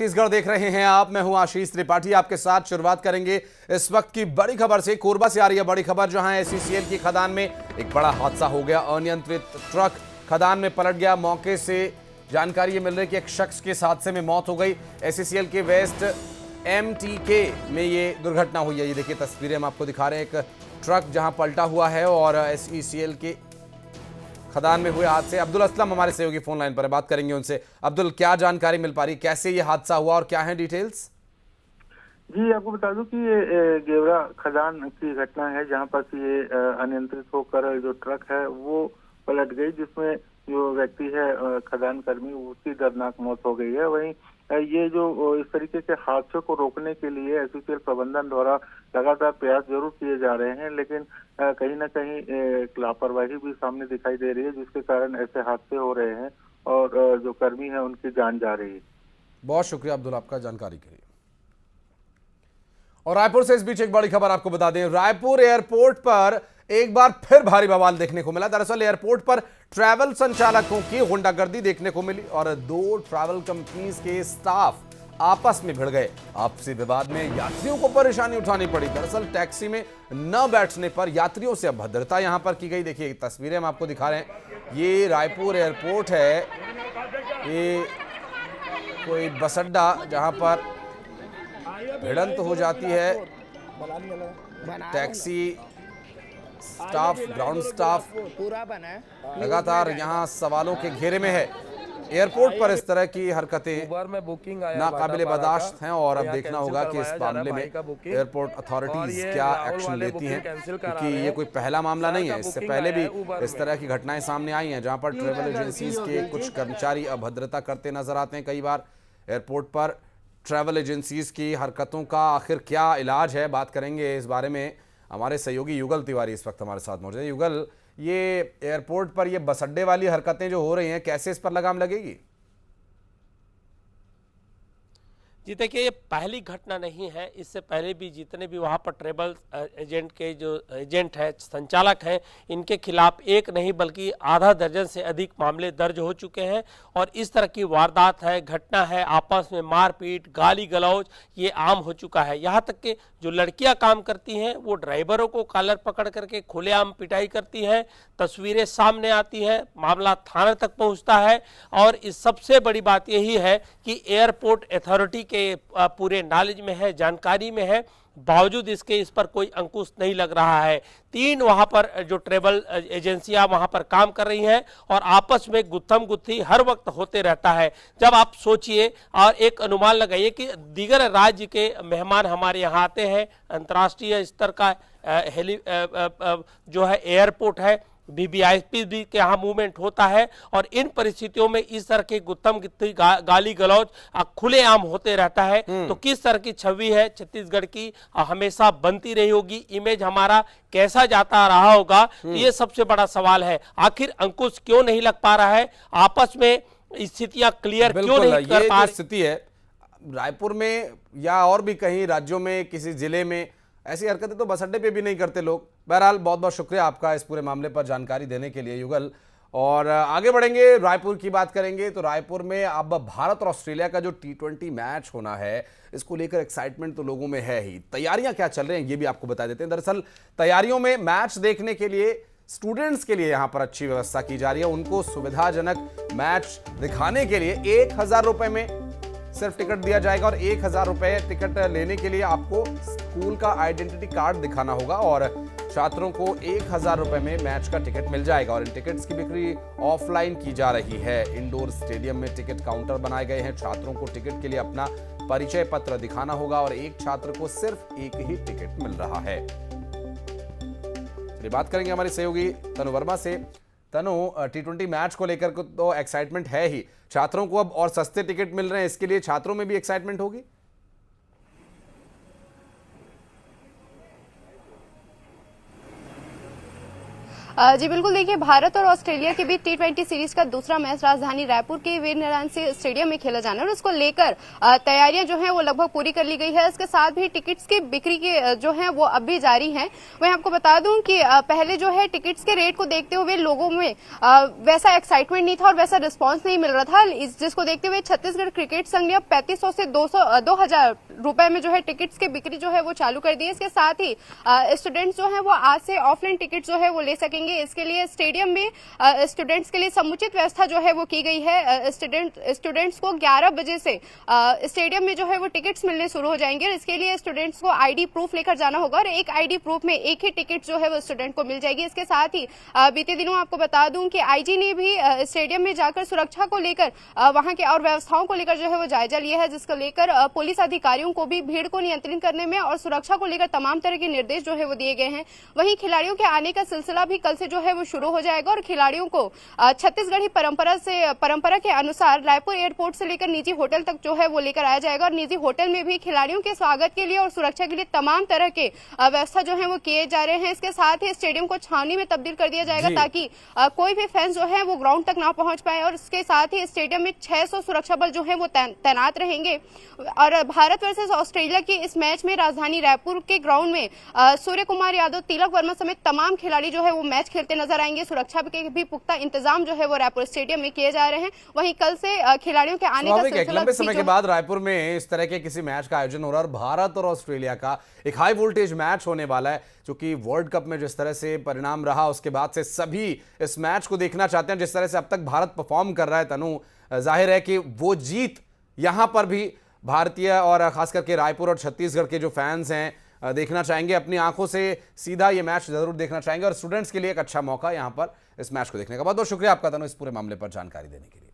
छत्तीसगढ़ देख रहे हैं आप। मैं हूं आशीष त्रिपाठी, आपके साथ शुरुआत करेंगे इस वक्त की बड़ी खबर से। कोरबा से आ रही है बड़ी खबर, जहां एसईसीएल की खदान में एक बड़ा हादसा हो गया। अनियंत्रित ट्रक खदान में पलट गया। मौके से जानकारी ये मिल रही है कि एक शख्स के हादसे में मौत हो गई। एसईसीएल के वेस्ट एमटीके में ये दुर्घटना हुई है। ये देखिए तस्वीरें हम आपको दिखा रहे हैं, एक ट्रक जहां पलटा हुआ है और एसईसीएल के खदान में हुए हादसे। अब्दुल असलम हमारे सहयोगी फोन लाइन पर है, बात करेंगे उनसे। अब्दुल, क्या जानकारी मिल पा रही, कैसे ये हादसा हुआ और क्या है डिटेल्स? जी, आपको बता दूं कि ये गेवरा खदान की घटना है, जहां पर ये अनियंत्रित होकर जो ट्रक है वो पलट गई, जिसमें जो व्यक्ति है खदान कर्मी, उसकी दर्दनाक मौत हो गई है। वहीं ये जो इस तरीके के हादसों को रोकने के लिए एसईसीएल प्रबंधन द्वारा लगातार प्रयास जरूर किए जा रहे हैं, लेकिन कहीं ना कहीं एक लापरवाही भी सामने दिखाई दे रही है, जिसके कारण ऐसे हादसे हो रहे हैं और जो कर्मी है उनकी जान जा रही है। बहुत शुक्रिया अब्दुल आपका जानकारी के लिए। और रायपुर से इस बीच एक बड़ी खबर आपको बता दें। रायपुर एयरपोर्ट पर एक बार फिर भारी बवाल देखने को मिला। दरअसल एयरपोर्ट पर ट्रैवल संचालकों की गुंडागर्दी देखने को मिली और दो ट्रैवल कंपनीज के स्टाफ आपस में भिड़ गए। आपसी विवाद में यात्रियों को परेशानी उठानी पड़ी। दरअसल टैक्सी में न बैठने पर यात्रियों से अभद्रता यहां पर की गई। देखिए तस्वीरें हम आपको दिखा रहे हैं। ये रायपुर एयरपोर्ट है, ये कोई बस अड्डा जहां पर भिड़ंत हो जाती है। टैक्सी स्टाफ, ग्राउंड स्टाफ लगातार यहां सवालों के घेरे में है। एयरपोर्ट पर इस तरह की हरकतें नाकाबिले बर्दाश्त हैं और अब देखना होगा कि इस मामले में एयरपोर्ट अथॉरिटीज क्या एक्शन लेती हैं, क्योंकि ये कोई पहला मामला नहीं है। इससे पहले भी इस तरह की घटनाएं सामने आई हैं, जहां पर ट्रैवल एजेंसीज के कुछ कर्मचारी अभद्रता करते नजर आते हैं। कई बार एयरपोर्ट पर ट्रैवल एजेंसीज की हरकतों का आखिर क्या इलाज है, बात करेंगे इस बारे में। हमारे सहयोगी युगल तिवारी इस वक्त हमारे साथ मौजूद है। युगल, ये एयरपोर्ट पर ये बस अड्डे वाली हरकतें जो हो रही हैं, कैसे इस पर लगाम लगेगी? जी देखिए, ये पहली घटना नहीं है। इससे पहले भी जितने भी वहाँ पर ट्रेवल एजेंट के जो एजेंट हैं, संचालक हैं, इनके खिलाफ एक नहीं बल्कि आधा दर्जन से अधिक मामले दर्ज हो चुके हैं। और इस तरह की वारदात है, घटना है, आपस में मारपीट, गाली गलौज, ये आम हो चुका है। यहाँ तक कि जो लड़कियां काम करती हैं वो ड्राइवरों को कॉलर पकड़ करके खुलेआम पिटाई करती हैं। तस्वीरें सामने आती हैं, मामला थाने तक पहुँचता है। और इस सबसे बड़ी बात यही है कि एयरपोर्ट अथॉरिटी के पूरे नॉलेज में है, जानकारी में है, बावजूद इसके इस पर कोई अंकुश नहीं लग रहा है। 3 वहां पर जो ट्रेवल एजेंसियां वहां पर काम कर रही हैं और आपस में गुत्थम गुत्थी हर वक्त होते रहता है। जब आप सोचिए और एक अनुमान लगाइए कि दीगर राज्य के मेहमान हमारे यहाँ आते हैं, अंतर्राष्ट्रीय स्तर का जो है एयरपोर्ट है, वीवीआईपी भी के यहाँ मूवमेंट होता है, और इन परिस्थितियों में इस तरह के गुत्थम गुत्थी गाली गलौज खुलेआम होते रहता है। तो किस तरह की छवि है छत्तीसगढ़ की हमेशा बनती रही होगी, इमेज हमारा कैसा जाता रहा होगा, ये सबसे बड़ा सवाल है। आखिर अंकुश क्यों नहीं लग पा रहा है, आपस में स्थितियां क्लियर क्यों नहीं कर पा रही? स्थिति है रायपुर में या और भी कहीं राज्यों में, किसी जिले में ऐसी हरकतें तो बस अड्डे पे भी नहीं करते लोग। बहरहाल बहुत बहुत शुक्रिया आपका इस पूरे मामले पर जानकारी देने के लिए युगल। और आगे बढ़ेंगे, रायपुर की बात करेंगे। तो रायपुर में अब भारत और ऑस्ट्रेलिया का जो T20 मैच होना है, इसको लेकर एक्साइटमेंट तो लोगों में है ही। तैयारियां क्या चल रही हैं ये भी आपको बता देते हैं। दरअसल तैयारियों में मैच देखने के लिए स्टूडेंट्स के लिए यहां पर अच्छी व्यवस्था की जा रही है। उनको सुविधाजनक मैच दिखाने के लिए 1000 रुपए में सिर्फ टिकट दिया जाएगा और 1000 रुपए टिकट लेने के लिए आपको स्कूल का आइडेंटिटी कार्ड दिखाना होगा और छात्रों को 1000 रुपए में मैच का टिकट मिल जाएगा। और इन टिकट्स की बिक्री ऑफलाइन की जा रही है। इंडोर स्टेडियम में टिकट काउंटर बनाए गए हैं। छात्रों को टिकट के लिए अपना परिचय पत्र दिखाना होगा और एक छात्र को सिर्फ एक ही टिकट मिल रहा है। चलिए बात करेंगे हमारे सहयोगी तनु वर्मा से। तनु, T20 मैच को लेकर तो एक्साइटमेंट है ही, छात्रों को अब और सस्ते टिकट मिल रहे हैं, इसके लिए छात्रों में भी एक्साइटमेंट होगी? जी बिल्कुल, देखिए भारत और ऑस्ट्रेलिया के बीच T20 सीरीज का दूसरा मैच राजधानी रायपुर के वीर नारायण सिंह स्टेडियम में खेला जाना है और उसको लेकर तैयारियां जो हैं वो लगभग पूरी कर ली गई है। इसके साथ भी टिकट्स की बिक्री के जो है वो अब भी जारी है। मैं आपको बता दूं कि पहले जो है टिकट्स के रेट को देखते हुए लोगों में वैसा एक्साइटमेंट नहीं था और वैसा रिस्पॉन्स नहीं मिल रहा था, जिसको देखते हुए छत्तीसगढ़ क्रिकेट संघ ने अब 3500 से 2000 रुपए में जो है टिकट्स की बिक्री जो है वो चालू कर दी है। इसके साथ ही स्टूडेंट्स जो है वो आज से ऑफलाइन टिकट जो है वो ले सकेंगे। इसके लिए स्टेडियम में स्टूडेंट्स के लिए समुचित व्यवस्था जो है वो की गई है। स्टूडेंट्स को 11 बजे से स्टेडियम में जो है वो टिकट्स मिलने शुरू हो जाएंगे और इसके लिए स्टूडेंट्स को आईडी प्रूफ लेकर जाना होगा और एक आईडी प्रूफ में एक ही टिकट जो है वो स्टूडेंट को मिल जाएगी। इसके साथ ही बीते दिनों आपको बता दूं कि आईजी ने भी स्टेडियम में जाकर सुरक्षा को लेकर वहां के और व्यवस्थाओं को लेकर जो है वो जायजा लिया है, जिसको लेकर पुलिस अधिकारियों को भी भीड़ को नियंत्रित करने में और सुरक्षा को लेकर तमाम तरह के निर्देश जो है वो दिए गए हैं। वहीं खिलाड़ियों के आने का सिलसिला भी कल से जो है वो शुरू हो जाएगा और खिलाड़ियों को छत्तीसगढ़ी परंपरा के अनुसार रायपुर एयरपोर्ट से लेकर निजी होटल तक जो है वो लेकर आया जाएगा और निजी होटल में भी खिलाड़ियों के स्वागत के लिए और सुरक्षा के लिए तमाम तरह के व्यवस्था जो है वो किए जा रहे हैं। इसके साथ ही स्टेडियम को छावनी में तब्दील कर दिया जाएगा ताकि कोई भी फैंस जो है वो ग्राउंड तक ना पहुंच पाए और इसके साथ ही स्टेडियम में 600 सुरक्षा बल जो है वो तैनात रहेंगे। और भारत वर्सेस ऑस्ट्रेलिया के इस मैच में राजधानी रायपुर के ग्राउंड में सूर्य कुमार यादव, तिलक वर्मा समेत तमाम खिलाड़ी जो है वो मैच खेलते नजर आएंगे। सुरक्षा के भी पुख्ता इंतजाम जो है वो रायपुर स्टेडियम में किए जा रहे हैं। वहीं कल से खिलाड़ियों के आने का सिलसिला लंबे समय के बाद रायपुर में इस तरह के किसी मैच का आयोजन हो रहा है और भारत और ऑस्ट्रेलिया का एक हाई वोल्टेज मैच होने वाला है, क्योंकि वर्ल्ड कप में जिस तरह से परिणाम रहा उसके बाद से सभी इस मैच को देखना चाहते हैं। जिस तरह से अब तक भारत परफॉर्म कर रहा है तनु, जाहिर है कि वो जीत यहां पर भी भारतीय और खास करके रायपुर और छत्तीसगढ़ के जो फैंस हैं देखना चाहेंगे, अपनी आंखों से सीधा ये मैच जरूर देखना चाहेंगे और स्टूडेंट्स के लिए एक अच्छा मौका यहां पर इस मैच को देखने का। बहुत बहुत शुक्रिया आपका तनु इस पूरे मामले पर जानकारी देने के लिए।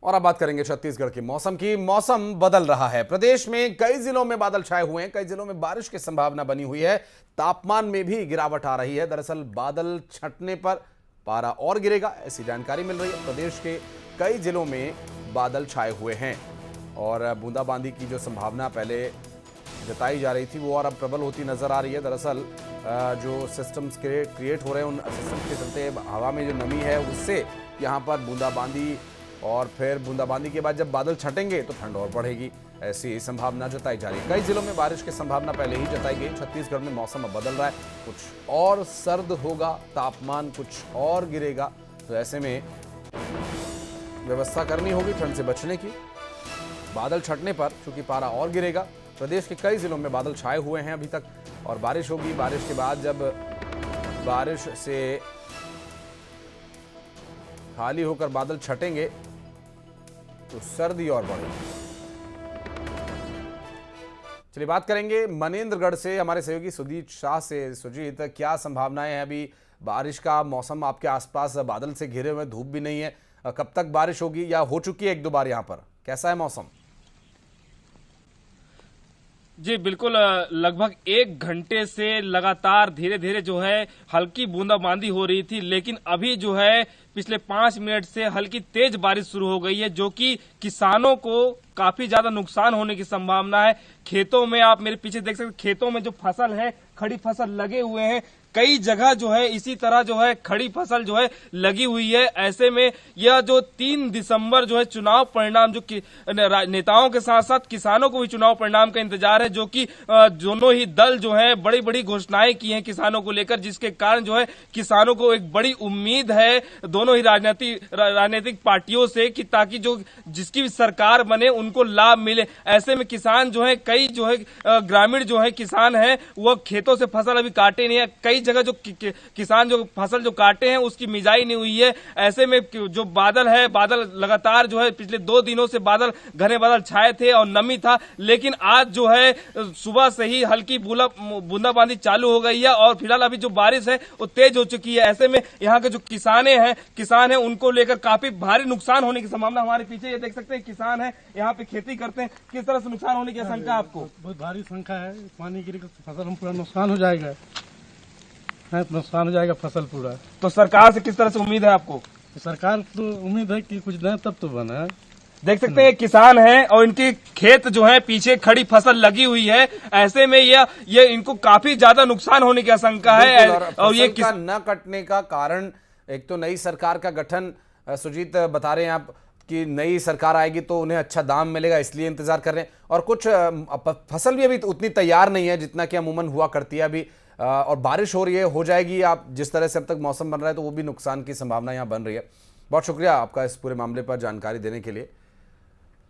और अब बात करेंगे छत्तीसगढ़ के मौसम की। मौसम बदल रहा है, प्रदेश में कई जिलों में बादल छाए हुए हैं, कई जिलों में बारिश की संभावना बनी हुई है, तापमान में भी गिरावट आ रही है। दरअसल बादल छंटने पर पारा और गिरेगा, ऐसी जानकारी मिल रही है। प्रदेश के कई जिलों में बादल छाए हुए हैं और बूंदाबांदी की जो संभावना पहले जताई जा रही थी वो और अब प्रबल होती नजर आ रही है। दरअसल जो सिस्टम्स क्रिएट हो रहे हैं उन सिस्टम के चलते हवा में जो नमी है उससे यहाँ पर बूंदाबांदी और फिर बूंदाबांदी के बाद जब बादल छटेंगे तो ठंड और बढ़ेगी, ऐसी संभावना जताई जा रही है। कई जिलों में बारिश की संभावना पहले ही जताई गई। छत्तीसगढ़ में मौसम अब बदल रहा है, कुछ और सर्द होगा, तापमान कुछ और गिरेगा, तो ऐसे में व्यवस्था करनी होगी ठंड से बचने की। बादल छटने पर चूंकि पारा और गिरेगा, प्रदेश के कई जिलों में बादल छाए हुए हैं अभी तक और बारिश होगी। बारिश के बाद जब बारिश से खाली होकर बादल छटेंगे तो सर्दी और बढ़ेगी। चलिए बात करेंगे मनेन्द्रगढ़ से हमारे सहयोगी सुजीत शाह से। सुजीत, क्या संभावनाएं हैं? अभी बारिश का मौसम आपके आसपास, बादल से घिरे हुए, धूप भी नहीं है, कब तक बारिश होगी या हो चुकी है एक दो बार? यहाँ पर कैसा है मौसम? जी बिल्कुल, लगभग 1 घंटे से लगातार धीरे धीरे जो है हल्की बूंदाबांदी हो रही थी, लेकिन अभी जो है पिछले 5 मिनट से हल्की तेज बारिश शुरू हो गई है, जो कि किसानों को काफी ज्यादा नुकसान होने की संभावना है। खेतों में आप मेरे पीछे देख सकते हैं, खेतों में जो फसल है, खड़ी फसल लगे हुए हैं, कई जगह जो है इसी तरह जो है खड़ी फसल जो है लगी हुई है। ऐसे में यह जो 3 दिसंबर जो है चुनाव परिणाम, जो नेताओं के साथ साथ किसानों को भी चुनाव परिणाम का इंतजार है, जो कि दोनों ही दल जो है बड़ी बड़ी घोषणाएं की हैं किसानों को लेकर, जिसके कारण जो है किसानों को एक बड़ी उम्मीद है दोनों ही राजनीतिक पार्टियों से कि ताकि जो जिसकी भी सरकार बने उनको लाभ मिले। ऐसे में किसान जो है, कई जो है ग्रामीण जो है किसान है, वह खेतों से फसल अभी काटे नहीं है। कई जगह जो किसान जो फसल जो काटे हैं उसकी मिजाई नहीं हुई है। ऐसे में जो बादल है, बादल लगातार जो है पिछले 2 दिनों से बादल घने बादल छाए थे और नमी था, लेकिन आज जो है सुबह से ही हल्की बूंदाबांदी चालू हो गई है और फिलहाल अभी जो बारिश है वो तेज हो चुकी है। ऐसे में यहाँ के जो किसान हैं उनको लेकर काफी भारी नुकसान होने की संभावना। हमारे पीछे ये देख सकते हैं किसान है, यहाँ पे खेती करते हैं, किस तरह से नुकसान होने की आशंका आपको? बहुत भारी संख्या है, पानी गिरेगा तो फसल हम पूरा नुकसान हो जाएगा, नुकसान हो जाएगा फसल पूरा। तो सरकार से किस तरह से उम्मीद है आपको? सरकार तो उम्मीद है कि कुछ दें तब तो बने। देख सकते हैं किसान हैं और इनके खेत जो है पीछे खड़ी फसल लगी हुई है। ऐसे में ये इनको काफी ज्यादा नुकसान होने की आशंका है। और ये का न कटने का कारण एक तो नई सरकार का गठन, सुजीत बता रहे हैं आप कि नई सरकार आएगी तो उन्हें अच्छा दाम मिलेगा, इसलिए इंतजार कर रहे हैं। और कुछ फसल भी अभी उतनी तैयार नहीं है जितना कि अमूमन हुआ करती है अभी, और बारिश हो रही है, हो जाएगी। आप जिस तरह से अब तक मौसम बन रहा है तो वो भी नुकसान की संभावना यहाँ बन रही है। बहुत शुक्रिया आपका इस पूरे मामले पर जानकारी देने के लिए।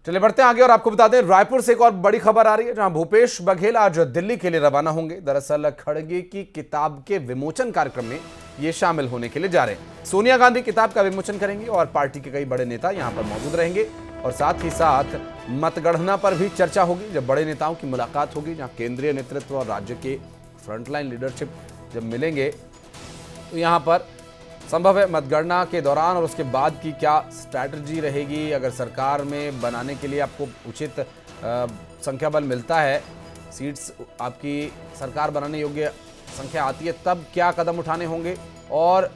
चलिए बढ़ते हैं आगे और आपको बता दें रायपुर से एक और बड़ी खबर आ रही है, जहां भूपेश बघेल आज दिल्ली के लिए रवाना होंगे। दरअसल खड़गे की किताब के विमोचन कार्यक्रम में ये शामिल होने के लिए जा रहे हैं। सोनिया गांधी किताब का विमोचन करेंगी और पार्टी के कई बड़े नेता यहां पर मौजूद रहेंगे। और साथ ही साथ मतगणना पर भी चर्चा होगी, जब बड़े नेताओं की मुलाकात होगी, जहां केंद्रीय नेतृत्व और राज्य के फ्रंटलाइन लीडरशिप जब मिलेंगे तो यहां पर संभव है मतगणना के दौरान और उसके बाद की क्या स्ट्रैटेजी रहेगी। अगर सरकार में बनाने के लिए आपको उचित संख्या बल मिलता है, सीट्स आपकी सरकार बनाने योग्य संख्या आती है, तब क्या कदम उठाने होंगे, और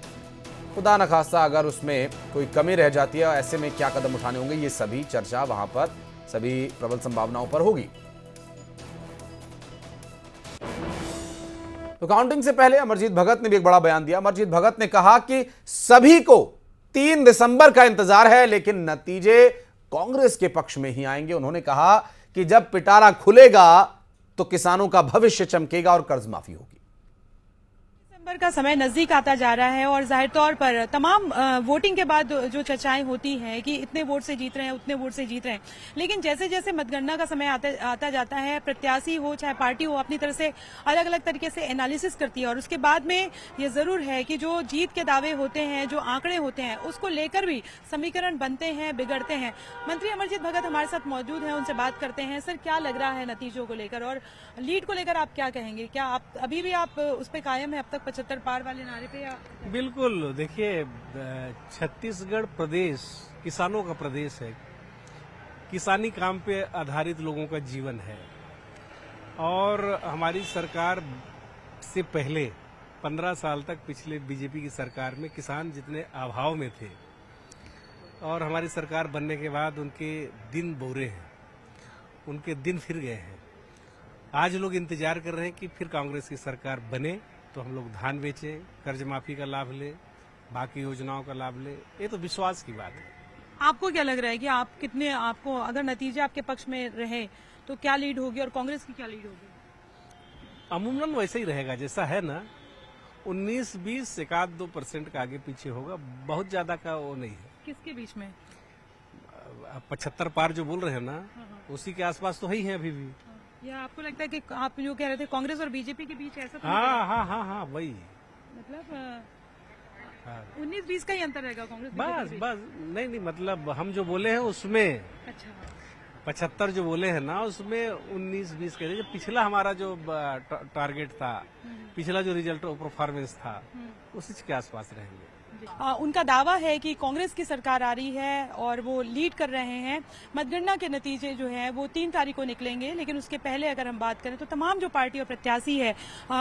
खुदा न खास्ता अगर उसमें कोई कमी रह जाती है, ऐसे में क्या कदम उठाने होंगे, ये सभी चर्चा वहां पर सभी प्रबल संभावनाओं पर होगी। तो काउंटिंग से पहले अमरजीत भगत ने भी एक बड़ा बयान दिया। अमरजीत भगत ने कहा कि सभी को 3 दिसंबर का इंतजार है, लेकिन नतीजे कांग्रेस के पक्ष में ही आएंगे। उन्होंने कहा कि जब पिटारा खुलेगा तो किसानों का भविष्य चमकेगा और कर्ज माफी होगी। दिसंबर का समय नजदीक आता जा रहा है और जाहिर तौर पर तमाम वोटिंग के बाद जो चर्चाएं होती हैं कि इतने वोट से जीत रहे हैं, उतने वोट से जीत रहे हैं, लेकिन जैसे जैसे मतगणना का समय आता जाता है, प्रत्याशी हो चाहे पार्टी हो अपनी तरह से अलग अलग तरीके से एनालिसिस करती है और उसके बाद में ये जरूर है कि जो जीत के दावे होते हैं, जो आंकड़े होते हैं, उसको लेकर भी समीकरण बनते हैं, बिगड़ते हैं। मंत्री अमरजीत भगत हमारे साथ मौजूद हैं, उनसे बात करते हैं। सर, क्या लग रहा है नतीजों को लेकर और लीड को लेकर आप क्या कहेंगे? क्या आप अभी भी आप उस पर कायम है अब तक 75 पार वाले नारे पे? या बिल्कुल, देखिए छत्तीसगढ़ प्रदेश किसानों का प्रदेश है, किसानी काम पे आधारित लोगों का जीवन है और हमारी सरकार से पहले 15 साल तक पिछले बीजेपी की सरकार में किसान जितने अभाव में थे और हमारी सरकार बनने के बाद उनके दिन बोरे हैं, उनके दिन फिर गए हैं। आज लोग इंतजार कर रहे हैं कि फिर कांग्रेस की सरकार बने तो हम लोग धान बेचें, कर्ज माफी का लाभ ले, बाकी योजनाओं का लाभ ले। ये तो विश्वास की बात है। आपको क्या लग रहा है कि आप कितने, आपको अगर नतीजे आपके पक्ष में रहे तो क्या लीड होगी और कांग्रेस की क्या लीड होगी? अमूमन वैसे ही रहेगा जैसा है ना, 19-20 1-2% का आगे पीछे होगा, बहुत ज्यादा का वो नहीं है। किसके बीच में? 75 पार जो बोल रहे हैं ना, उसी के आसपास तो है ही है अभी भी। या आपको लगता है कि आप जो कह रहे थे कांग्रेस और बीजेपी के बीच ऐसा तो हाँ वही, मतलब 19-20 का ही अंतर रहेगा कांग्रेस बस नहीं मतलब हम जो बोले हैं उसमें अच्छा 75 जो बोले हैं ना उसमें 19-20 के जो पिछला हमारा जो टारगेट था, पिछला जो रिजल्ट परफॉर्मेंस था, उसी के आसपास रहेंगे। उनका दावा है कि कांग्रेस की सरकार आ रही है और वो लीड कर रहे हैं। मतगणना के नतीजे जो है वो 3 तारीख को निकलेंगे, लेकिन उसके पहले अगर हम बात करें तो तमाम जो पार्टी और प्रत्याशी है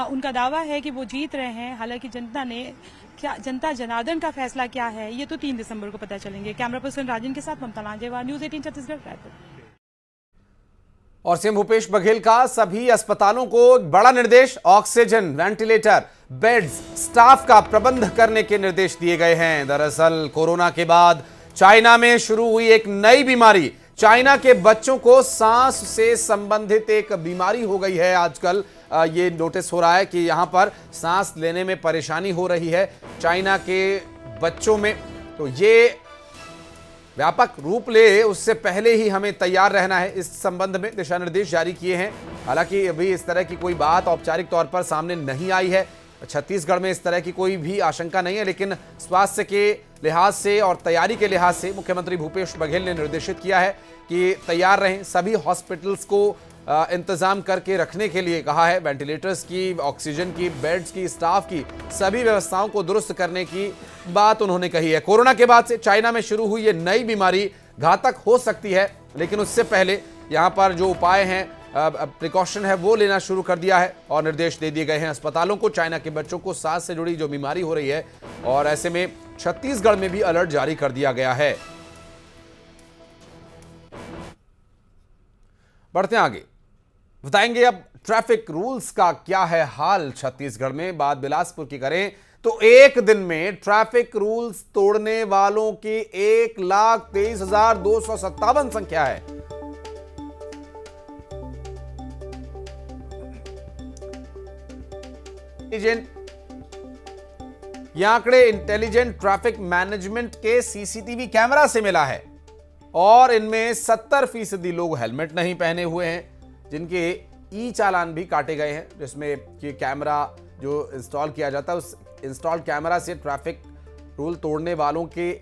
उनका दावा है कि वो जीत रहे हैं। हालांकि जनता जनार्दन का फैसला क्या है ये तो 3 दिसंबर को पता चलेंगे। कैमरा पर्सन राजन के साथ ममता लांजेवार, न्यूज 18 छत्तीसगढ़, रायपुर। और सीएम भूपेश बघेल का सभी अस्पतालों को बड़ा निर्देश, ऑक्सीजन, वेंटिलेटर, बेड्स, स्टाफ का प्रबंध करने के निर्देश दिए गए हैं। दरअसल कोरोना के बाद चाइना में शुरू हुई एक नई बीमारी, चाइना के बच्चों को सांस से संबंधित एक बीमारी हो गई है। आजकल ये नोटिस हो रहा है कि यहां पर सांस लेने में परेशानी हो रही है चाइना के बच्चों में। तो ये व्यापक रूप ले उससे पहले ही हमें तैयार रहना है। इस संबंध में दिशा निर्देश जारी किए हैं। हालांकि अभी इस तरह की कोई बात औपचारिक तौर पर सामने नहीं आई है। छत्तीसगढ़ में इस तरह की कोई भी आशंका नहीं है, लेकिन स्वास्थ्य के लिहाज से और तैयारी के लिहाज से मुख्यमंत्री भूपेश बघेल ने निर्देशित किया है कि तैयार रहें। सभी हॉस्पिटल्स को इंतजाम करके रखने के लिए कहा है। वेंटिलेटर्स की, ऑक्सीजन की, बेड्स की, स्टाफ की सभी व्यवस्थाओं को दुरुस्त करने की बात उन्होंने कही है। कोरोना के बाद से चाइना में शुरू हुई ये नई बीमारी घातक हो सकती है, लेकिन उससे पहले यहां पर जो उपाय हैं, प्रिकॉशन है, वो लेना शुरू कर दिया है और निर्देश दे दिए गए हैं अस्पतालों को। चाइना के बच्चों को सांस से जुड़ी जो बीमारी हो रही है और ऐसे में छत्तीसगढ़ में भी अलर्ट जारी कर दिया गया है। बढ़ते हैं आगे, बताएंगे अब ट्रैफिक रूल्स का क्या है हाल छत्तीसगढ़ में। बात बिलासपुर की करें तो एक दिन में ट्रैफिक रूल्स तोड़ने वालों की 1,23,257 संख्या है। ये आंकड़े इंटेलिजेंट ट्रैफिक मैनेजमेंट के सीसीटीवी कैमरा से मिला है और इनमें 70% लोग हेलमेट नहीं पहने हुए हैं, जिनके ई चालान भी काटे गए हैं, जिसमें कि कैमरा जो इंस्टॉल किया जाता है उस इंस्टॉल कैमरा से ट्रैफिक रूल तोड़ने वालों के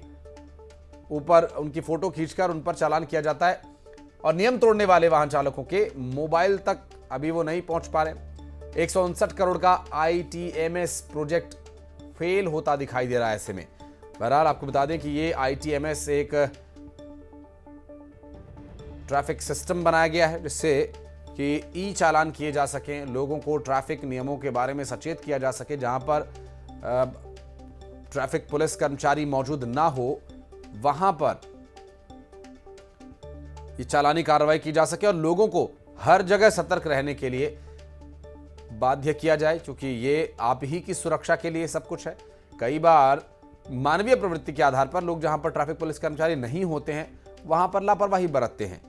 ऊपर उनकी फोटो खींचकर उन पर चालान किया जाता है और नियम तोड़ने वाले वाहन चालकों के मोबाइल तक अभी वो नहीं पहुंच पा रहे। 159 करोड़ का ITMS प्रोजेक्ट फेल होता दिखाई दे रहा है ऐसे में। बहरहाल आपको बता दें कि ये ITMS एक ट्रैफिक सिस्टम बनाया गया है जिससे कि ई चालान किए जा सकें, लोगों को ट्रैफिक नियमों के बारे में सचेत किया जा सके। जहां पर ट्रैफिक पुलिस कर्मचारी मौजूद ना हो वहां पर ये चालानी कार्रवाई की जा सके और लोगों को हर जगह सतर्क रहने के लिए बाध्य किया जाए, क्योंकि ये आप ही की सुरक्षा के लिए सब कुछ है। कई बार मानवीय प्रवृत्ति के आधार पर लोग जहां पर ट्रैफिक पुलिस कर्मचारी नहीं होते हैं वहां पर लापरवाही बरतते हैं।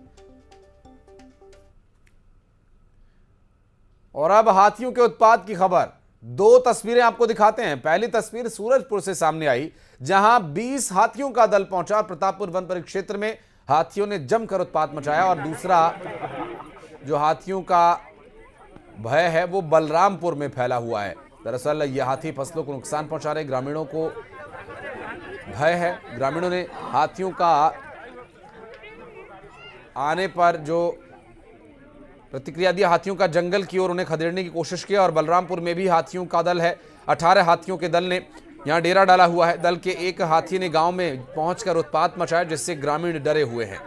और अब हाथियों के उत्पात की खबर, 2 तस्वीरें आपको दिखाते हैं। पहली तस्वीर सूरजपुर से सामने आई, जहां 20 हाथियों का दल पहुंचा और प्रतापपुर वन परिक्षेत्र में हाथियों ने जमकर उत्पात मचाया। और दूसरा जो हाथियों का भय है वो बलरामपुर में फैला हुआ है। दरअसल ये हाथी फसलों को नुकसान पहुंचा रहे, ग्रामीणों को भय है। ग्रामीणों ने हाथियों का आने पर जो प्रतिक्रिया दी, हाथियों का जंगल की ओर उन्हें खदेड़ने की कोशिश की। और बलरामपुर में भी हाथियों का दल है, 18 हाथियों के दल ने यहां डेरा डाला हुआ है। दल के एक हाथी ने गांव में पहुंचकर उत्पात मचाया, जिससे ग्रामीण डरे हुए हैं।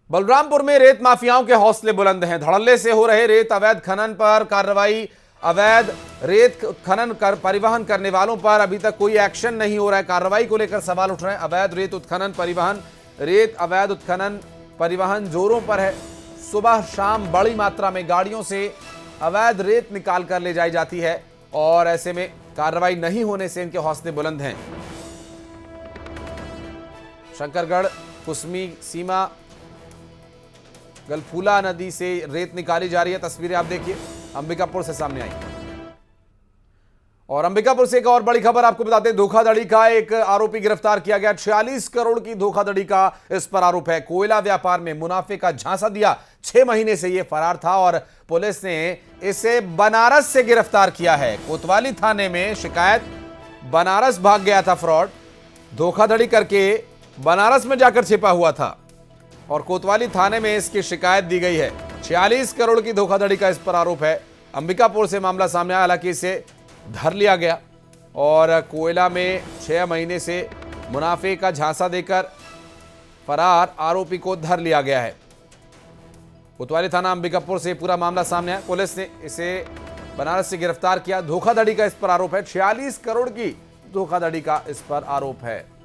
बलरामपुर में रेत माफियाओं के हौसले बुलंद हैं। धड़ल्ले से हो रहे रेत अवैध खनन पर कार्रवाई। अवैध रेत खनन कर परिवहन करने वालों पर अभी तक कोई एक्शन नहीं हो रहा है। कार्रवाई को लेकर सवाल उठ रहे हैं। अवैध रेत उत्खनन परिवहन, रेत अवैध उत्खनन परिवहन जोरों पर है। सुबह शाम बड़ी मात्रा में गाड़ियों से अवैध रेत निकाल कर ले जाई जाती है और ऐसे में कार्रवाई नहीं होने से इनके हौसले बुलंद हैं। शंकरगढ़ कुसमी सीमा गलफूला नदी से रेत निकाली जा रही है। तस्वीरें आप देखिए, अंबिकापुर से सामने आई। और अंबिकापुर से एक और बड़ी खबर आपको बताते हैं, धोखाधड़ी का एक आरोपी गिरफ्तार किया गया। 46 करोड़ की धोखाधड़ी का इस पर आरोप है। कोयला व्यापार में मुनाफे का झांसा दिया, 6 महीने से यह फरार था और पुलिस ने इसे बनारस से गिरफ्तार किया है। कोतवाली थाने में शिकायत, बनारस भाग गया था फ्रॉड, धोखाधड़ी करके बनारस में जाकर छिपा हुआ था और कोतवाली थाने में इसकी शिकायत दी गई है। 46 करोड़ की धोखाधड़ी का इस पर आरोप है। अंबिकापुर से मामला सामने आया, हालांकि इसे धर लिया गया और कोयला में 6 महीने से मुनाफे का झांसा देकर फरार आरोपी को धर लिया गया है। कोतवाली थाना अंबिकापुर से पूरा मामला सामने आया। पुलिस ने इसे बनारस से गिरफ्तार किया। धोखाधड़ी का इस पर आरोप है। 46 करोड़ की धोखाधड़ी का इस पर आरोप है।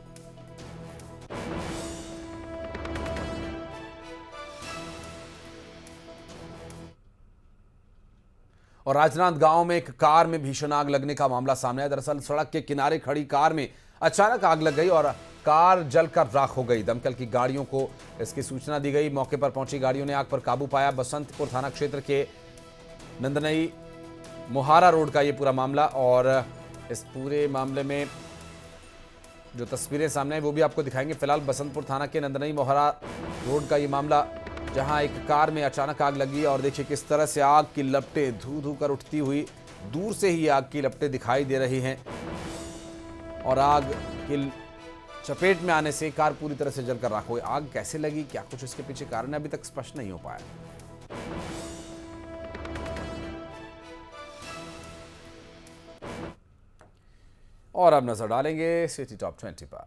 और राजनांदगांव में एक कार में भीषण आग लगने का मामला सामने आया। दरअसल सड़क के किनारे खड़ी कार में अचानक आग लग गई और कार जलकर राख हो गई। दमकल की गाड़ियों को इसकी सूचना दी गई। मौके पर पहुंची गाड़ियों ने आग पर काबू पाया। बसंतपुर थाना क्षेत्र के नंदनई मोहारा रोड का ये पूरा मामला और इस पूरे मामले में जो तस्वीरें सामने आई वो भी आपको दिखाएंगे। फिलहाल बसंतपुर थाना के नंदनई मोहारा रोड का ये मामला, जहां एक कार में अचानक आग लगी और देखिए किस तरह से आग की लपटें धू धू कर उठती हुई दूर से ही आग की लपटें दिखाई दे रही हैं और आग की चपेट में आने से कार पूरी तरह से जलकर राख हो गई। आग कैसे लगी, क्या कुछ इसके पीछे कारण है, अभी तक स्पष्ट नहीं हो पाया। और अब नजर डालेंगे सिटी टॉप 20 पर।